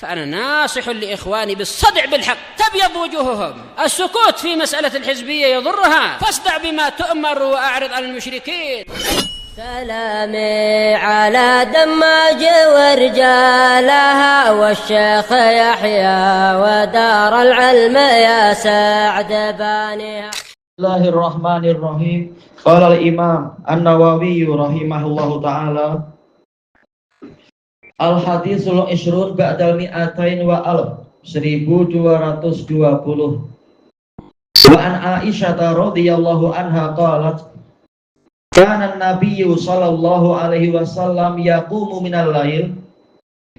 فأنا ناصح لإخواني بالصدع بالحق تبيض وجوههم. السكوت في مسألة الحزبية يضرها، فاصدع بما تؤمر وأعرض عن المشركين. سلامي على دماج ورجالها والشيخ يحيى ودار العلم يا سعد بانيها. Bismillahirrahmanirrahim. Qala al-Imam An-Nawawi rahimahullahu ta'ala, Al-Hadisul Ishrun ba'dal mi'atain wa alf, 1220. Wa an Aisyah radhiyallahu anha qalat, kana an-nabiyyu sallallahu alaihi wasallam yaqumu minal lail.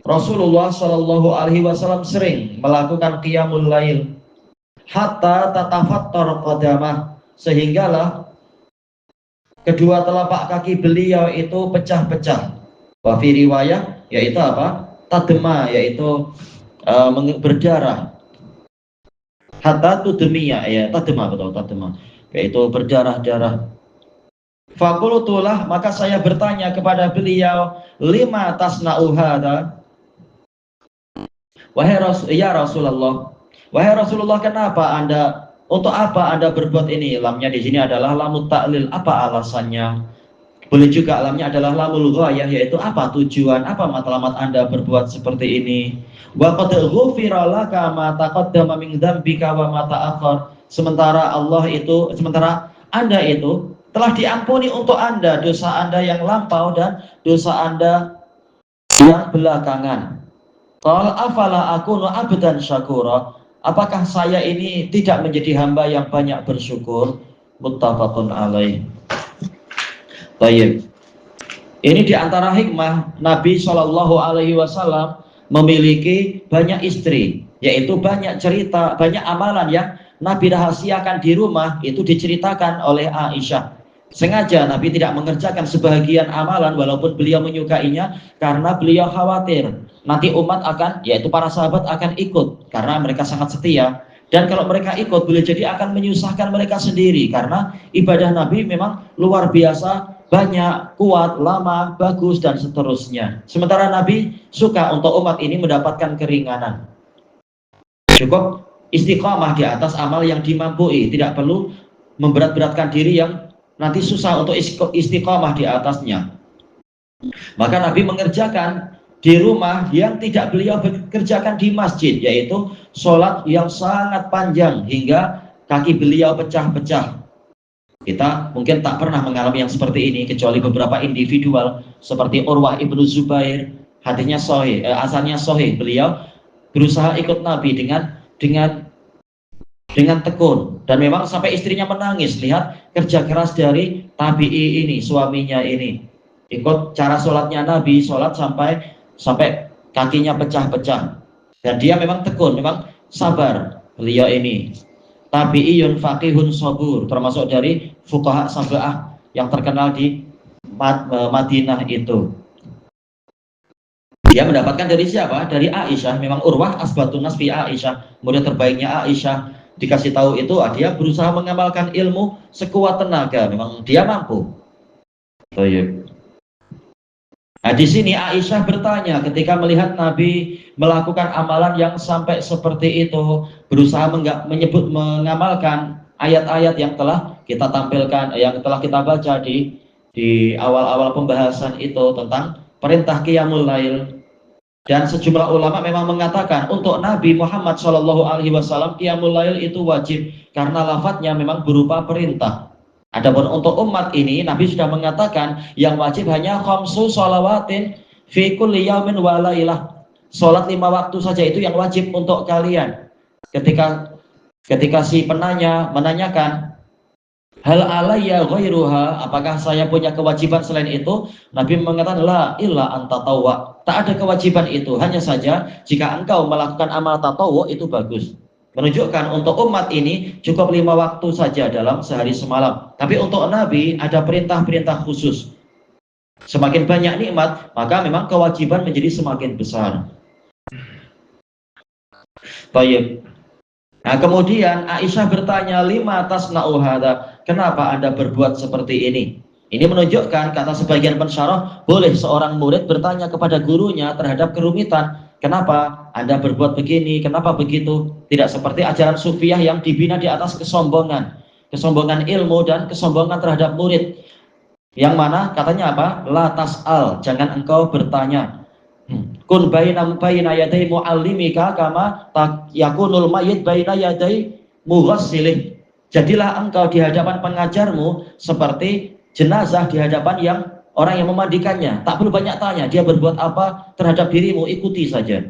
Rasulullah sallallahu alaihi wasallam sering melakukan qiyamul lail hatta tatafattar qadamah, sehinggalah kedua telapak kaki beliau itu pecah-pecah. Wa fi riwayah, yaitu apa? Tadma, yaitu berdarah. Hatta tudmiya, ya tadma, betul tadma, yaitu berdarah-darah. Faqultulah, maka saya bertanya kepada beliau, lima tasna'u hadza? Ya Rasulullah, wahai Rasulullah, kenapa Anda, untuk apa Anda berbuat ini? Lamnya di sini adalah lamut ta'lil, apa alasannya? Boleh juga lamnya adalah lamul ghayah, yaitu apa tujuan, apa matlamat Anda berbuat seperti ini? Wa qad ghufira laka ma taqaddama min dzambika wa ma ta'akhkhar. Sementara Anda itu telah diampuni untuk Anda dosa Anda yang lampau dan dosa Anda yang belakangan. Qal afala akunu abdan syakura, apakah saya ini tidak menjadi hamba yang banyak bersyukur? Muttafaqun alaih. Baik. Ini diantara hikmah Nabi Shallallahu Alaihi Wasallam memiliki banyak istri, yaitu banyak cerita, banyak amalan yang Nabi rahasiakan di rumah itu diceritakan oleh Aisyah. Sengaja Nabi tidak mengerjakan sebagian amalan walaupun beliau menyukainya, karena beliau khawatir nanti umat akan, yaitu para sahabat akan ikut karena mereka sangat setia, dan kalau mereka ikut boleh jadi akan menyusahkan mereka sendiri, karena ibadah Nabi memang luar biasa, banyak, kuat, lama, bagus, dan seterusnya. Sementara Nabi suka untuk umat ini mendapatkan keringanan. Cukup istiqamah di atas amal yang dimampui, tidak perlu memberat-beratkan diri yang nanti susah untuk istiqamah di atasnya. Maka Nabi mengerjakan di rumah yang tidak beliau kerjakan di masjid, yaitu sholat yang sangat panjang hingga kaki beliau pecah-pecah. Kita mungkin tak pernah mengalami yang seperti ini kecuali beberapa individual seperti Urwah ibnu Zubair, hadisnya sahih, asalnya sahih, beliau berusaha ikut Nabi dengan tekun, dan memang sampai istrinya menangis lihat kerja keras dari tabi'i ini, suaminya ini, ikut cara sholatnya Nabi, sholat sampai kakinya pecah-pecah, dan dia memang tekun, memang sabar. Beliau ini tabi'iyun faqihun sabur, termasuk dari fuqaha sab'ah yang terkenal di Madinah itu. Dia mendapatkan dari siapa? Dari Aisyah. Memang Urwah asbatun nas fi Aisyah, murid terbaiknya Aisyah. Dikasih tahu itu, dia berusaha mengamalkan ilmu sekuat tenaga, memang dia mampu. Baik. Nah, di sini Aisyah bertanya ketika melihat Nabi melakukan amalan yang sampai seperti itu, berusaha mengamalkan ayat-ayat yang telah kita tampilkan, yang telah kita baca di awal-awal pembahasan itu tentang perintah qiyamul lail. Dan sejumlah ulama memang mengatakan untuk Nabi Muhammad SAW qiyamul lail itu wajib karena lafadznya memang berupa perintah. Adapun untuk umat ini, Nabi sudah mengatakan yang wajib hanya khamsu sholawatin fi kulli yaumin wa lailah. Salat 5 waktu saja itu yang wajib untuk kalian. Ketika si penanya menanyakan, hal alayya ghairuha, apakah saya punya kewajiban selain itu? Nabi mengatakan, la illa anta tatawwa. Tak ada kewajiban itu, hanya saja jika engkau melakukan amal tatawwu itu bagus. Menunjukkan untuk umat ini cukup 5 waktu saja dalam sehari semalam. Tapi untuk Nabi ada perintah-perintah khusus. Semakin banyak nikmat, maka memang kewajiban menjadi semakin besar. Baik. Nah, kemudian Aisyah bertanya, lima tasna'u hadza, kenapa Anda berbuat seperti ini? Ini menunjukkan, kata sebagian pensyarah, boleh seorang murid bertanya kepada gurunya terhadap kerumitan. kenapa Anda berbuat begini, kenapa begitu. Tidak seperti ajaran Sufiyah yang dibina di atas kesombongan. Kesombongan ilmu dan kesombongan terhadap murid. Yang mana katanya apa? La tas'al, jangan engkau bertanya. Kun baina yaday muallimika kama yakunul mayyit baina yaday mughassilih. Jadilah engkau di hadapan pengajarmu seperti jenazah di hadapan yang orang yang memandikannya. Tak perlu banyak tanya, dia berbuat apa terhadap dirimu, ikuti saja.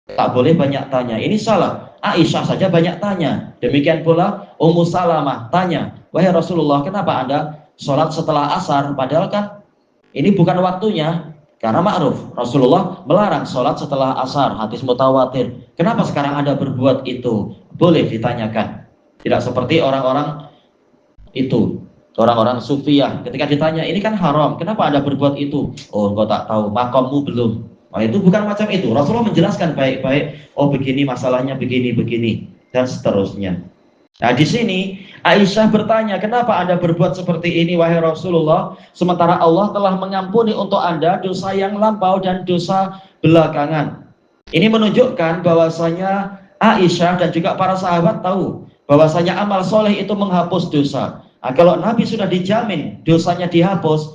Tak boleh banyak tanya. Ini salah. Aisyah saja banyak tanya. Demikian pula Ummu Salamah tanya, wahai Rasulullah, kenapa Anda sholat setelah asar? Padahal kan ini bukan waktunya. Karena ma'ruf, Rasulullah melarang sholat setelah asar, hadis mutawatir. Kenapa sekarang Anda berbuat itu? Boleh ditanyakan. Tidak seperti orang-orang itu, orang-orang Sufiyah. Ketika ditanya, ini kan haram, kenapa Anda berbuat itu? Oh, engkau tak tahu, makommu belum. Oh, itu bukan macam itu. Rasulullah menjelaskan baik-baik. Oh, begini masalahnya, begini, dan seterusnya. Nah, di sini Aisyah bertanya, kenapa Anda berbuat seperti ini, wahai Rasulullah, sementara Allah telah mengampuni untuk Anda dosa yang lampau dan dosa belakangan. Ini menunjukkan bahwasanya Aisyah dan juga para sahabat tahu bahwasanya amal soleh itu menghapus dosa. Nah, kalau Nabi sudah dijamin dosanya dihapus,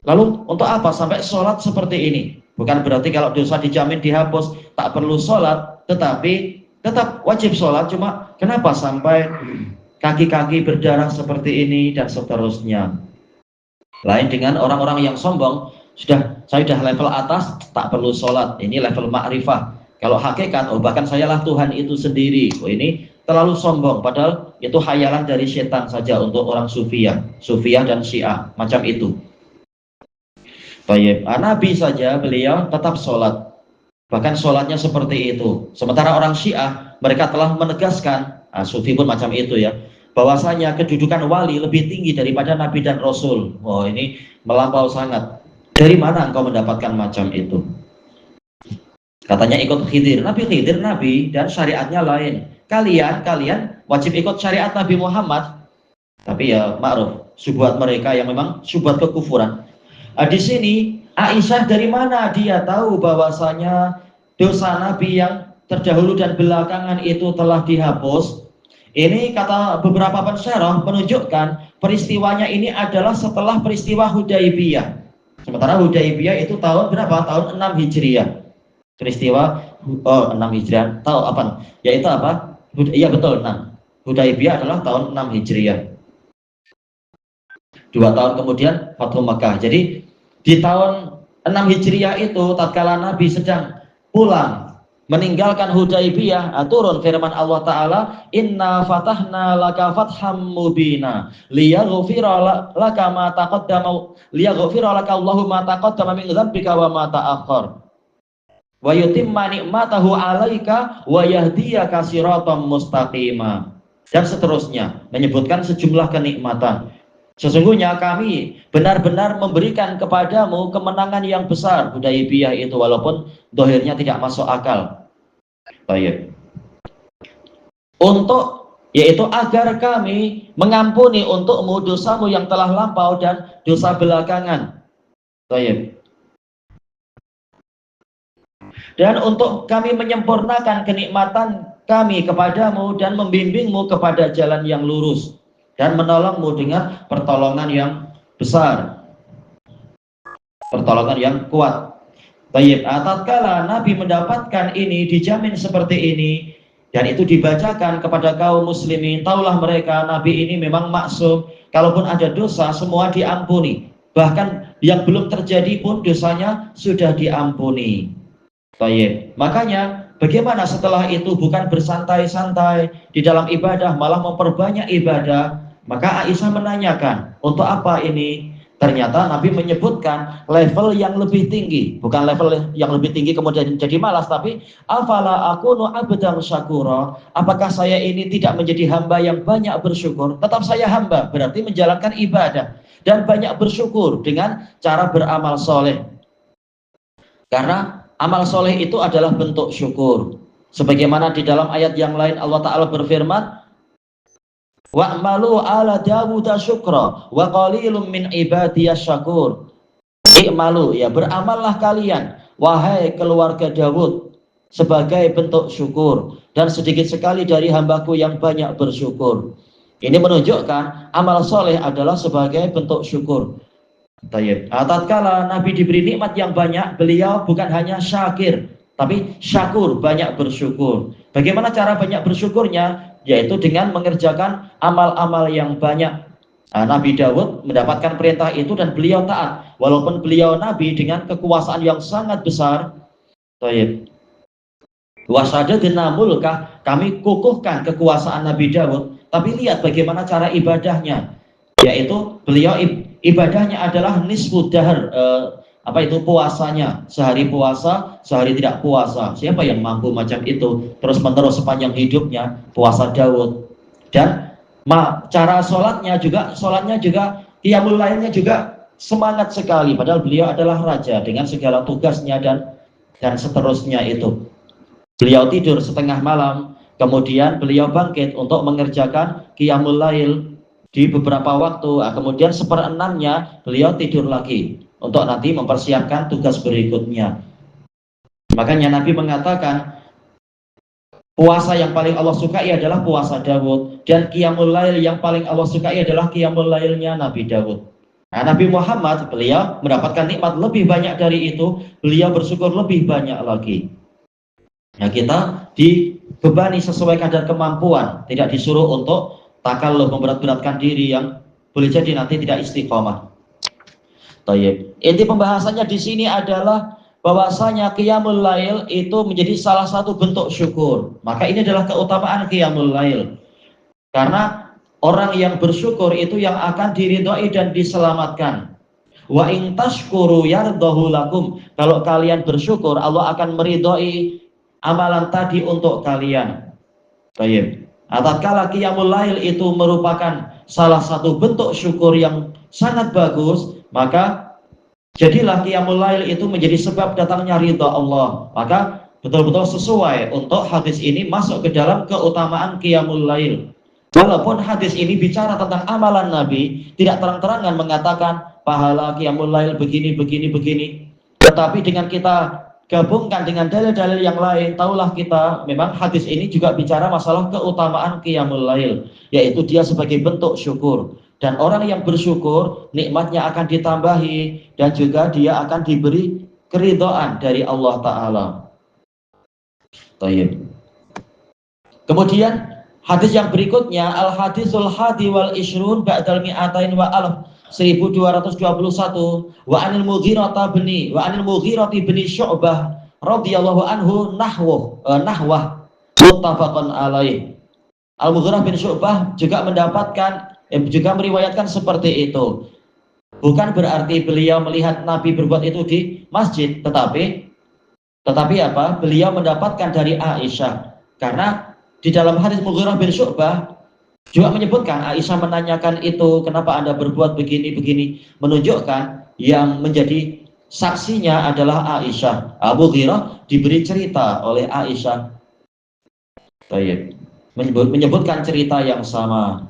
lalu untuk apa sampai sholat seperti ini? Bukan berarti kalau dosa dijamin dihapus tak perlu sholat, tetapi tetap wajib sholat. Cuma kenapa sampai kaki-kaki berdarah seperti ini dan seterusnya? Lain dengan orang-orang yang sombong, saya sudah level atas, tak perlu sholat. Ini level ma'rifah. Kalau hakikat, oh bahkan sayalah Tuhan itu sendiri. Oh, ini terlalu sombong. Padahal itu khayalan dari setan saja untuk orang Sufiyah dan Syiah, macam itu. Baik, Nabi saja beliau tetap sholat. Bahkan sholatnya seperti itu. Sementara orang Syiah, mereka telah menegaskan, Sufi pun macam itu ya, bahwasanya kedudukan wali lebih tinggi daripada Nabi dan Rasul. Oh, ini melampau sangat. Dari mana engkau mendapatkan macam itu? Katanya ikut Khidir. Nabi dan syariatnya lain. Kalian wajib ikut syariat Nabi Muhammad. Tapi ya ma'ruf, syubhat mereka yang memang syubhat kekufuran. Di sini Aisyah dari mana dia tahu bahwasanya dosa Nabi yang terdahulu dan belakangan itu telah dihapus? Ini kata beberapa pensyarah menunjukkan peristiwanya ini adalah setelah peristiwa Hudaybiyah. Sementara Hudaybiyah itu tahun berapa? Tahun 6 Hijriah. Peristiwa 6 Hijriah. Tahu apa? Yaitu apa? Iya betul 6. Hudaybiyah adalah tahun 6 Hijriah. 2 tahun kemudian Fathu Makkah. Jadi di tahun 6 Hijriah itu tatkala Nabi sedang pulang meninggalkan Hudaybiyah, turun firman Allah Ta'ala, inna fatahna laka fatham mubina liyaghfira laka ma taqaddama liyaghfira laka Allahu ma taqaddama min dzambika wa ma ta'akhkhar wa yutimma ni'matahu 'alaika wa yahdiyaka siratan mustaqima, dan seterusnya menyebutkan sejumlah kenikmatan. Sesungguhnya kami benar-benar memberikan kepadamu kemenangan yang besar. Hudaybiyah itu walaupun dohirnya tidak masuk akal. Baik. Untuk yaitu agar kami mengampuni untukmu dosamu yang telah lampau dan dosa belakangan. Baik. Dan untuk kami menyempurnakan kenikmatan kami kepadamu dan membimbingmu kepada jalan yang lurus, dan menolongmu dengan pertolongan yang besar, pertolongan yang kuat. Baik, tatkala Nabi mendapatkan ini, dijamin seperti ini, dan itu dibacakan kepada kaum muslimin, taulah mereka Nabi ini memang maksum. Kalaupun ada dosa, semua diampuni. Bahkan yang belum terjadi pun dosanya sudah diampuni. Baik, makanya bagaimana setelah itu bukan bersantai-santai di dalam ibadah, malah memperbanyak ibadah. Maka Aisyah menanyakan, untuk apa ini? Ternyata Nabi menyebutkan level yang lebih tinggi. Bukan level yang lebih tinggi kemudian jadi malas, tapi afala akunu abdan syakura. Apakah saya ini tidak menjadi hamba yang banyak bersyukur? Tetap saya hamba, berarti menjalankan ibadah dan banyak bersyukur dengan cara beramal soleh. Karena amal soleh itu adalah bentuk syukur. Sebagaimana di dalam ayat yang lain Allah Ta'ala berfirman, wa'malu ala Dawuda syukra wa qalilum min ibadiyas syakur. I'malu, ya beramallah kalian wahai keluarga Dawud sebagai bentuk syukur, dan sedikit sekali dari hambaku yang banyak bersyukur. Ini menunjukkan amal soleh adalah sebagai bentuk syukur. Tatkala Nabi diberi nikmat yang banyak, beliau bukan hanya syakir, tapi syakur, banyak bersyukur. Bagaimana cara banyak bersyukurnya? Yaitu dengan mengerjakan amal-amal yang banyak. Nabi Daud mendapatkan perintah itu dan beliau taat, walaupun beliau Nabi dengan kekuasaan yang sangat besar. Wasadadna mulkah, kami kukuhkan kekuasaan Nabi Daud, tapi lihat bagaimana cara ibadahnya, yaitu beliau ibadahnya adalah nisfu dahr, puasanya, sehari puasa, sehari tidak puasa. Siapa yang mampu macam itu terus menerus sepanjang hidupnya? Puasa Daud. Dan cara sholatnya juga qiyamul lailnya juga semangat sekali, padahal beliau adalah raja dengan segala tugasnya dan seterusnya itu. Beliau tidur setengah malam, kemudian beliau bangkit untuk mengerjakan qiyamul lail di beberapa waktu, kemudian 1/6-nya beliau tidur lagi untuk nanti mempersiapkan tugas berikutnya. Makanya Nabi mengatakan puasa yang paling Allah sukai adalah puasa Daud, dan qiyamul lail yang paling Allah sukai adalah qiyamul lailnya Nabi Daud. Nabi Muhammad, beliau mendapatkan nikmat lebih banyak dari itu, beliau bersyukur lebih banyak lagi. Kita dibebani sesuai kadar kemampuan, tidak disuruh untuk takalluf, memberat-beratkan diri yang boleh jadi nanti tidak istiqomah. Inti pembahasannya di sini adalah bahwasanya qiyamul lail itu menjadi salah satu bentuk syukur. Maka ini adalah keutamaan qiyamul lail. Karena orang yang bersyukur itu yang akan diridhoi dan diselamatkan. Wa in tashkuru yardahu lakum. Kalau kalian bersyukur, Allah akan meridhoi amalan tadi untuk kalian. Tatkala qiyamul lail itu merupakan salah satu bentuk syukur yang sangat bagus, maka jadilah qiyamul lail itu menjadi sebab datangnya ridha Allah. Maka betul-betul sesuai untuk hadis ini masuk ke dalam keutamaan qiyamul lail. Walaupun hadis ini bicara tentang amalan Nabi, tidak terang-terangan mengatakan pahala qiyamul lail begini, tetapi dengan kita gabungkan dengan dalil-dalil yang lain, tahulah kita memang hadis ini juga bicara masalah keutamaan qiyamul lail, yaitu dia sebagai bentuk syukur. Dan orang yang bersyukur, nikmatnya akan ditambahi dan juga dia akan diberi keridhaan dari Allah Ta'ala. Kemudian hadis yang berikutnya, al-hadisul hadi wal ishrun ba'dal mi'atain wa alf, 1221, wa anil Mughirati bin Syu'bah radhiyallahu anhu nahwah muttafaqun alaih. Al-Mughirah bin Syu'bah juga meriwayatkan seperti itu. Bukan berarti beliau melihat Nabi berbuat itu di masjid, tetapi beliau mendapatkan dari Aisyah. Karena di dalam hadis Mughirah bin Syu'bah juga menyebutkan Aisyah menanyakan itu, kenapa Anda berbuat begini, menunjukkan yang menjadi saksinya adalah Aisyah. Mughirah diberi cerita oleh Aisyah, menyebutkan cerita yang sama.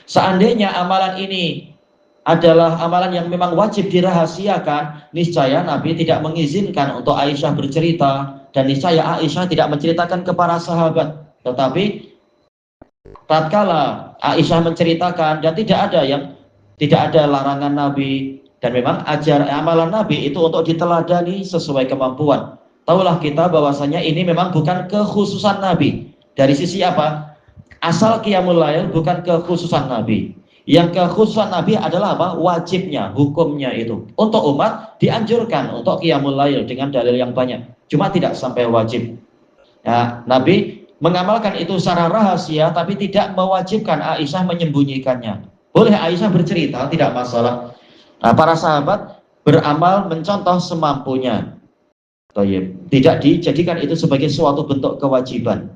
Seandainya amalan ini adalah amalan yang memang wajib dirahasiakan, niscaya Nabi tidak mengizinkan untuk Aisyah bercerita, dan niscaya Aisyah tidak menceritakan kepada sahabat. Tetapi tatkala Aisyah menceritakan dan tidak ada larangan Nabi, dan memang amalan Nabi itu untuk diteladani sesuai kemampuan. Tahulah kita bahwasanya ini memang bukan kekhususan Nabi. Dari sisi apa? Asal qiyamul lail bukan kekhususan Nabi. Yang kekhususan Nabi adalah apa? Wajibnya, hukumnya itu. Untuk umat dianjurkan untuk qiyamul lail dengan dalil yang banyak. Cuma tidak sampai wajib. Ya, Nabi mengamalkan itu secara rahasia, tapi tidak mewajibkan Aisyah menyembunyikannya. Boleh Aisyah bercerita, tidak masalah. Para sahabat beramal mencontoh semampunya. Tidak dijadikan itu sebagai suatu bentuk kewajiban.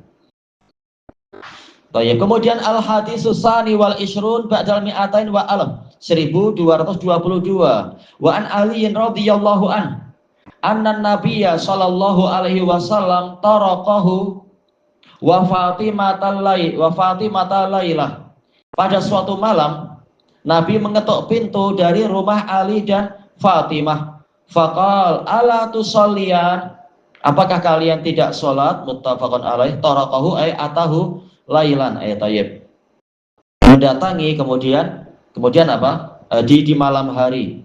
Kemudian al-hadisus sani wal ishrun ba'dal mi'atain wa alam, 1222. Wa an aliyin radhiyallahu an anna nabiyya sallallahu alaihi wasallam taraqahu wa Fatimata Lailah. Pada suatu malam Nabi mengetuk pintu dari rumah Ali dan Fatimah. Faqal ala tusalliyan, Apakah kalian tidak sholat? Muttafaqun alaih. Tarakahu ay atahu lailan ay tayyib. Mendatangi kemudian apa? Di malam hari.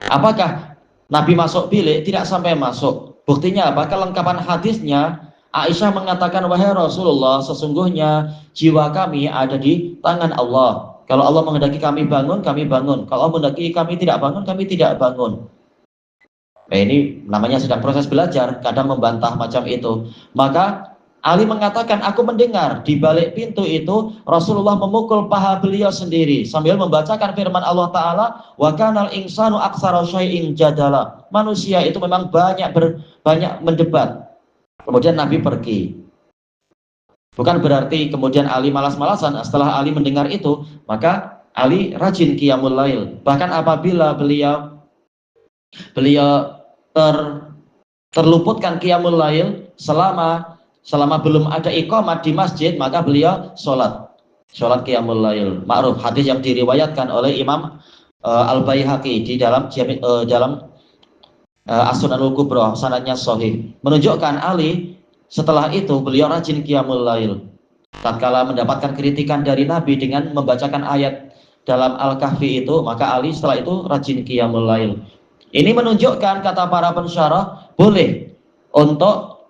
Apakah Nabi masuk bilik? Tidak sampai masuk. Buktinya apa? Kelengkapan hadisnya, Aisyah mengatakan, wahai Rasulullah, sesungguhnya jiwa kami ada di tangan Allah. Kalau Allah menghendaki kami bangun, kami bangun. Kalau Allah menghendaki kami tidak bangun, kami tidak bangun. Nah, ini namanya sedang proses belajar, kadang membantah macam itu. Maka Ali mengatakan, aku mendengar di balik pintu itu Rasulullah memukul paha beliau sendiri sambil membacakan firman Allah Ta'ala, wa kanal insanu aktsara syai'in jadala. Manusia itu memang banyak mendebat. Kemudian Nabi pergi. Bukan berarti kemudian Ali malas-malasan. Setelah Ali mendengar itu, maka Ali rajin qiyamul lail. Bahkan apabila beliau terluputkan qiyamul lail selama belum ada iqamat di masjid, maka beliau sholat qiyamul lail. Ma'ruf, hadis yang diriwayatkan oleh Imam Al-Baihaqi di dalam As-Sunanul Kubra, sanadnya sahih, menunjukkan Ali setelah itu beliau rajin qiyamul lail. Tatkala mendapatkan kritikan dari Nabi dengan membacakan ayat dalam Al-Kahfi itu, maka Ali setelah itu rajin qiyamul lail. Ini menunjukkan, kata para pensyarah, boleh untuk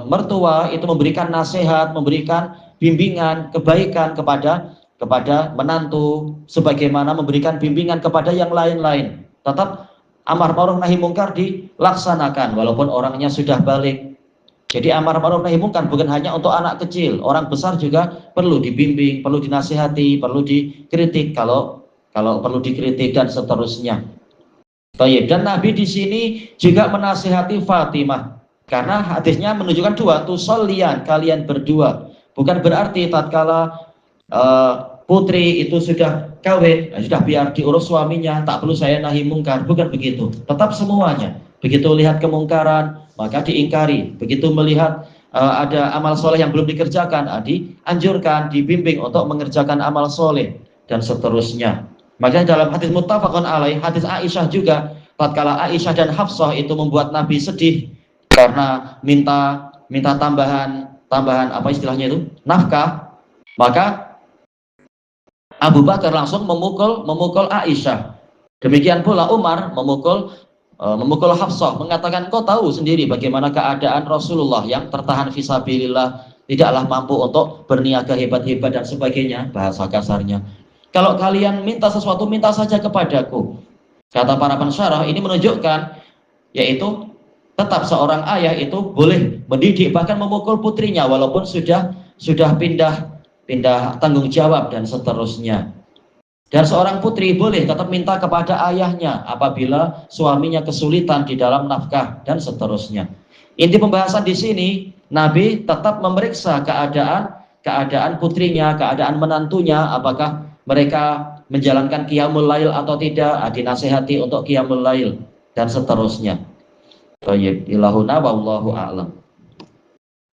mertua itu memberikan nasihat, memberikan bimbingan kebaikan kepada menantu, sebagaimana memberikan bimbingan kepada yang lain-lain. Tetap amar ma'ruf nahi mungkar dilaksanakan walaupun orangnya sudah balik. Jadi amar ma'ruf nahi mungkar bukan hanya untuk anak kecil, orang besar juga perlu dibimbing, perlu dinasihati, perlu dikritik kalau perlu dikritik dan seterusnya. Dan Nabi di sini juga menasihati Fatimah, karena hadisnya menunjukkan dua, tusollian, kalian berdua. Bukan berarti tatkala putri itu sudah kawin, sudah biar diurus suaminya, tak perlu saya nahi mungkar, bukan begitu. Tetap semuanya. Begitu lihat kemungkaran, maka diingkari. Begitu melihat ada amal soleh yang belum dikerjakan, dianjurkan, dibimbing untuk mengerjakan amal soleh dan seterusnya. Makanya dalam hadis muttafaqun alaih, hadis Aisyah juga, tatkala Aisyah dan Hafsah itu membuat Nabi sedih karena minta tambahan apa istilahnya itu, nafkah, maka Abu Bakar langsung memukul Aisyah. Demikian pula Umar memukul Hafsah, mengatakan, kau tahu sendiri bagaimana keadaan Rasulullah yang tertahan fisabilillah, tidaklah mampu untuk berniaga hebat-hebat dan sebagainya, bahasa kasarnya. Kalau kalian minta sesuatu, minta saja kepadaku. Kata para pensyarah, ini menunjukkan yaitu tetap seorang ayah itu boleh mendidik, bahkan memukul putrinya walaupun sudah pindah tanggung jawab dan seterusnya. Dan seorang putri boleh tetap minta kepada ayahnya apabila suaminya kesulitan di dalam nafkah dan seterusnya. Inti pembahasan di sini, Nabi tetap memeriksa keadaan putrinya, keadaan menantunya, apakah mereka menjalankan qiyamul lail atau tidak, dinasihati untuk qiyamul lail dan seterusnya. Baik, ilahuna wallahu a'lam.